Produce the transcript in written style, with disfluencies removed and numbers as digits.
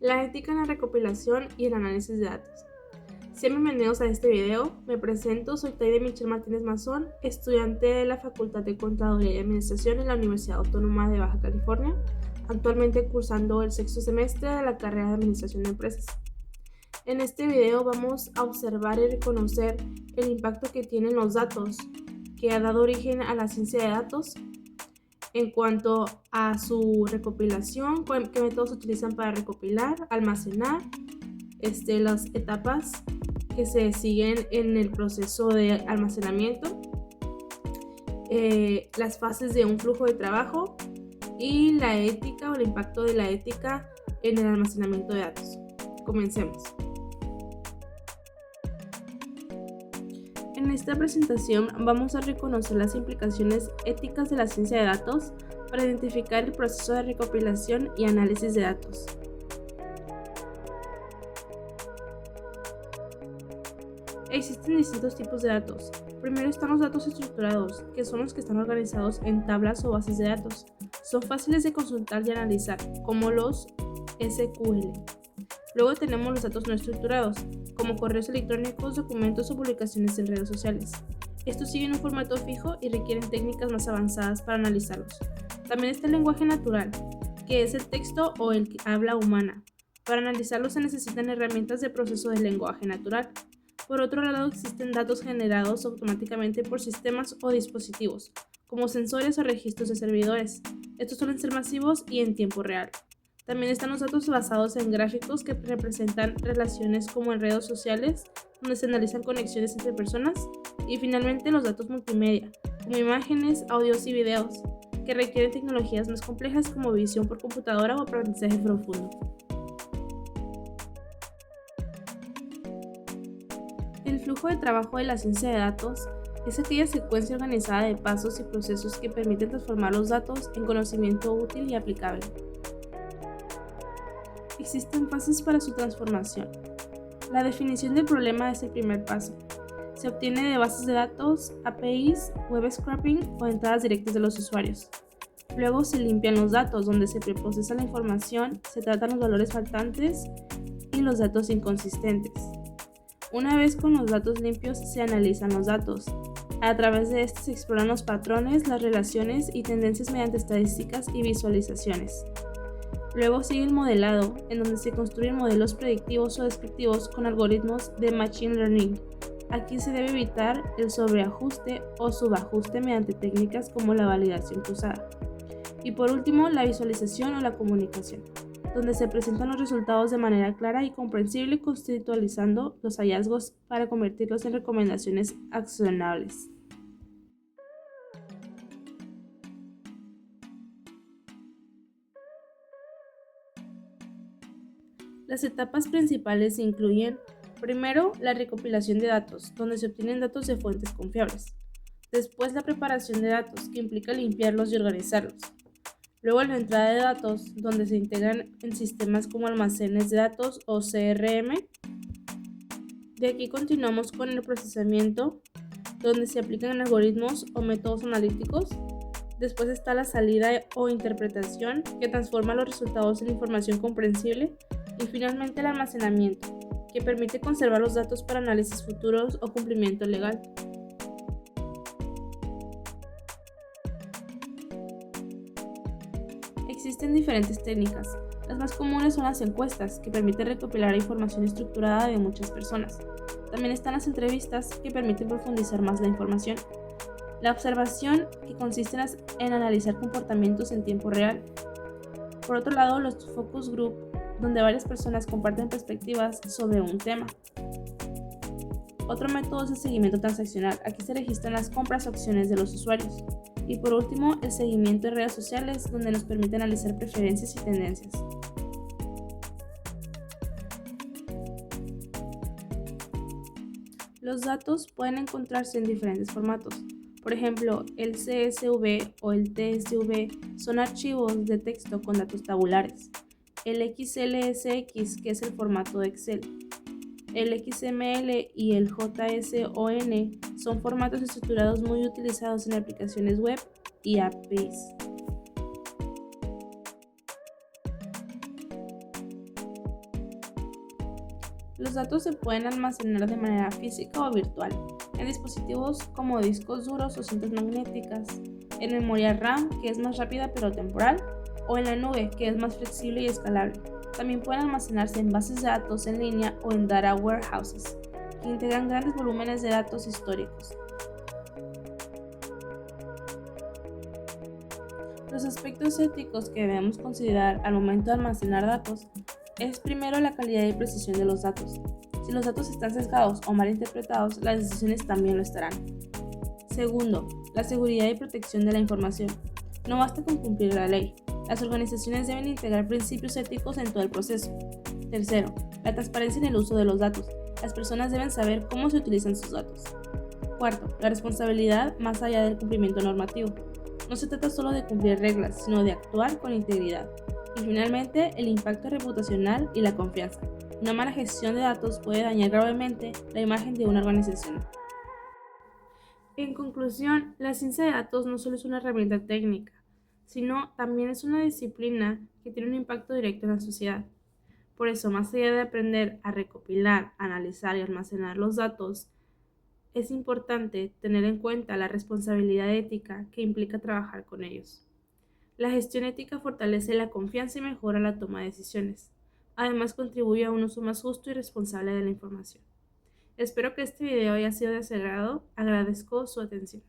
La ética en la recopilación y el análisis de datos. Sean bienvenidos a este video. Me presento, soy Taide Michelle Martínez Mazón, estudiante de la Facultad de Contaduría y Administración en la Universidad Autónoma de Baja California, actualmente cursando el sexto semestre de la carrera de Administración de Empresas. En este video vamos a observar y reconocer el impacto que tienen los datos que ha dado origen a la ciencia de datos en cuanto a su recopilación, qué métodos se utilizan para recopilar, almacenar, las etapas que se siguen en el proceso de almacenamiento, las fases de un flujo de trabajo y la ética o el impacto de la ética en el almacenamiento de datos. Comencemos. En esta presentación vamos a reconocer las implicaciones éticas de la ciencia de datos para identificar el proceso de recopilación y análisis de datos. Existen distintos tipos de datos. Primero están los datos estructurados, que son los que están organizados en tablas o bases de datos. Son fáciles de consultar y analizar, como los SQL. Luego tenemos los datos no estructurados, como correos electrónicos, documentos o publicaciones en redes sociales. Estos siguen un formato fijo y requieren técnicas más avanzadas para analizarlos. También está el lenguaje natural, que es el texto o el habla humana. Para analizarlo se necesitan herramientas de proceso del lenguaje natural. Por otro lado, existen datos generados automáticamente por sistemas o dispositivos, como sensores o registros de servidores. Estos suelen ser masivos y en tiempo real. También están los datos basados en gráficos que representan relaciones como en redes sociales, donde se analizan conexiones entre personas. Y finalmente los datos multimedia, como imágenes, audios y videos, que requieren tecnologías más complejas como visión por computadora o aprendizaje profundo. El flujo de trabajo de la ciencia de datos es aquella secuencia organizada de pasos y procesos que permiten transformar los datos en conocimiento útil y aplicable. Existen fases para su transformación. La definición del problema es el primer paso. Se obtiene de bases de datos, APIs, web scraping o entradas directas de los usuarios. Luego se limpian los datos, donde se preprocesa la información, se tratan los valores faltantes y los datos inconsistentes. Una vez con los datos limpios, se analizan los datos. A través de estos se exploran los patrones, las relaciones y tendencias mediante estadísticas y visualizaciones. Luego sigue el modelado, en donde se construyen modelos predictivos o descriptivos con algoritmos de Machine Learning. Aquí se debe evitar el sobreajuste o subajuste mediante técnicas como la validación cruzada. Y por último, la visualización o la comunicación, donde se presentan los resultados de manera clara y comprensible, contextualizando los hallazgos para convertirlos en recomendaciones accionables. Las etapas principales incluyen, primero, la recopilación de datos, donde se obtienen datos de fuentes confiables. Después, la preparación de datos, que implica limpiarlos y organizarlos. Luego, la entrada de datos, donde se integran en sistemas como almacenes de datos o CRM. De aquí continuamos con el procesamiento, donde se aplican algoritmos o métodos analíticos. Después está la salida o interpretación, que transforma los resultados en información comprensible. Y finalmente el almacenamiento, que permite conservar los datos para análisis futuros o cumplimiento legal. Existen diferentes técnicas. Las más comunes son las encuestas, que permiten recopilar información estructurada de muchas personas. También están las entrevistas, que permiten profundizar más la información. La observación, que consiste en analizar comportamientos en tiempo real. Por otro lado, los focus group, donde varias personas comparten perspectivas sobre un tema. Otro método es el seguimiento transaccional. Aquí se registran las compras o acciones de los usuarios. Y por último, el seguimiento en redes sociales, donde nos permite analizar preferencias y tendencias. Los datos pueden encontrarse en diferentes formatos. Por ejemplo, el CSV o el TSV son archivos de texto con datos tabulares. El XLSX, que es el formato de Excel. El XML y el JSON son formatos estructurados muy utilizados en aplicaciones web y APIs. Los datos se pueden almacenar de manera física o virtual, en dispositivos como discos duros o cintas magnéticas, en memoria RAM, que es más rápida pero temporal, o en la nube, que es más flexible y escalable. También pueden almacenarse en bases de datos en línea o en data warehouses, que integran grandes volúmenes de datos históricos. Los aspectos éticos que debemos considerar al momento de almacenar datos es primero la calidad y precisión de los datos. Si los datos están sesgados o mal interpretados, las decisiones también lo estarán. Segundo, la seguridad y protección de la información. No basta con cumplir la ley. Las organizaciones deben integrar principios éticos en todo el proceso. Tercero, la transparencia en el uso de los datos. Las personas deben saber cómo se utilizan sus datos. Cuarto, la responsabilidad más allá del cumplimiento normativo. No se trata solo de cumplir reglas, sino de actuar con integridad. Y finalmente, el impacto reputacional y la confianza. Una mala gestión de datos puede dañar gravemente la imagen de una organización. En conclusión, la ciencia de datos no solo es una herramienta técnica, sino también es una disciplina que tiene un impacto directo en la sociedad. Por eso, más allá de aprender a recopilar, analizar y almacenar los datos, es importante tener en cuenta la responsabilidad ética que implica trabajar con ellos. La gestión ética fortalece la confianza y mejora la toma de decisiones. Además, contribuye a un uso más justo y responsable de la información. Espero que este video haya sido de su agrado. Agradezco su atención.